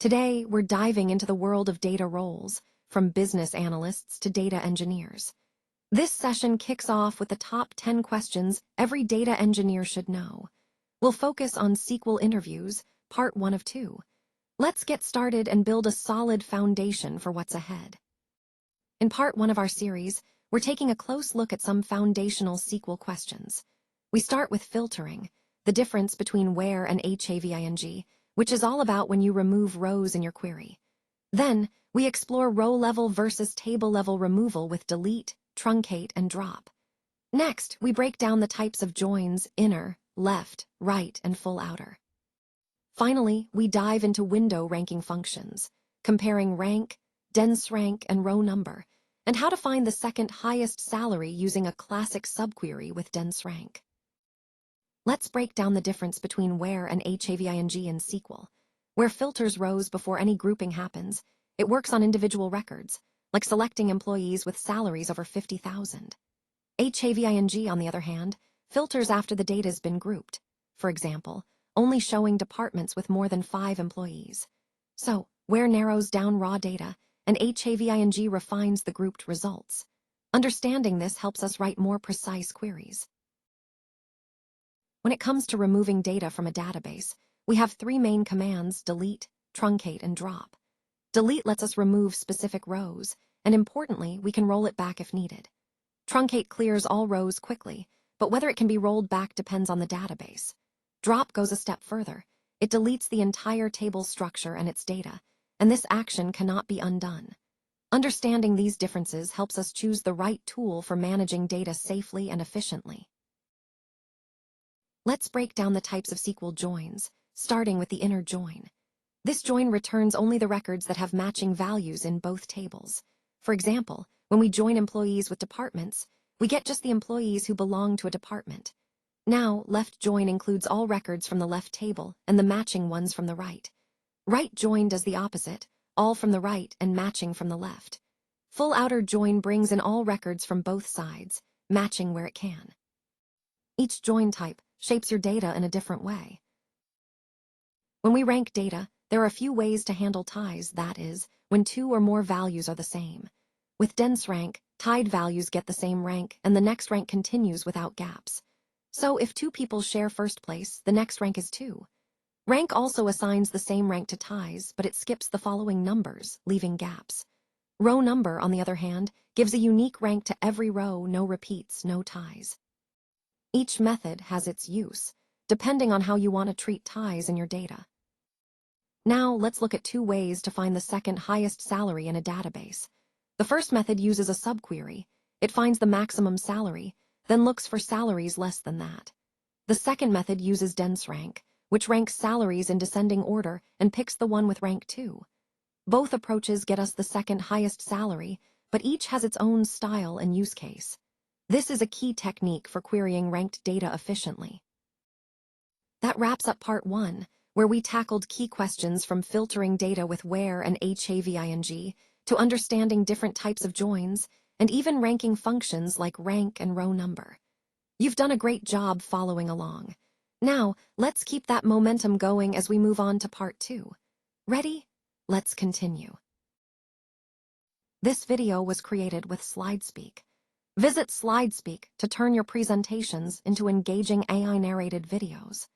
Today, we're diving into the world of data roles, from business analysts to data engineers. This session kicks off with the top 10 questions every data engineer should know. We'll focus on SQL Interviews, part 1 of 2. Let's get started and build a solid foundation for what's ahead. In part 1 of our series, we're taking a close look at some foundational SQL questions. We start with filtering, the difference between where and having, which is all about when you remove rows in your query. Then, we explore row-level versus table-level removal with delete, truncate, and drop. Next, we break down the types of joins: inner, left, right, and full outer. Finally, we dive into window ranking functions, comparing rank, dense rank, and row number, and how to find the second highest salary using a classic subquery with dense rank. Let's break down the difference between where and having in SQL. Where filters rows before any grouping happens, it works on individual records, like selecting employees with salaries over 50,000. Having, on the other hand, filters after the data's been grouped, for example, only showing departments with more than 5 employees. So, where narrows down raw data, and having refines the grouped results. Understanding this helps us write more precise queries. When it comes to removing data from a database, we have 3 main commands: delete, truncate, and drop. Delete lets us remove specific rows, and importantly, we can roll it back if needed. Truncate clears all rows quickly, but whether it can be rolled back depends on the database. Drop goes a step further. It deletes the entire table structure and its data, and this action cannot be undone. Understanding these differences helps us choose the right tool for managing data safely and efficiently. Let's break down the types of SQL joins, starting with the inner join. This join returns only the records that have matching values in both tables. For example, when we join employees with departments, we get just the employees who belong to a department. Now, left join includes all records from the left table and the matching ones from the right. Right join does the opposite, all from the right and matching from the left. Full outer join brings in all records from both sides, matching where it can. Each join type shapes your data in a different way. When we rank data, there are a few ways to handle ties, that is, when 2 or more values are the same. With dense rank, tied values get the same rank, and the next rank continues without gaps. So if 2 people share first place, the next rank is 2. Rank also assigns the same rank to ties, but it skips the following numbers, leaving gaps. Row number, on the other hand, gives a unique rank to every row, no repeats, no ties. Each method has its use, depending on how you want to treat ties in your data. Now, let's look at 2 ways to find the second highest salary in a database. The first method uses a subquery. It finds the maximum salary, then looks for salaries less than that. The second method uses dense rank, which ranks salaries in descending order and picks the one with rank 2. Both approaches get us the second highest salary, but each has its own style and use case. This is a key technique for querying ranked data efficiently. That wraps up part 1, where we tackled key questions from filtering data with where and having to understanding different types of joins and even ranking functions like rank and row number. You've done a great job following along. Now, let's keep that momentum going as we move on to part 2. Ready? Let's continue. This video was created with SlideSpeak. Visit SlideSpeak to turn your presentations into engaging AI-narrated videos.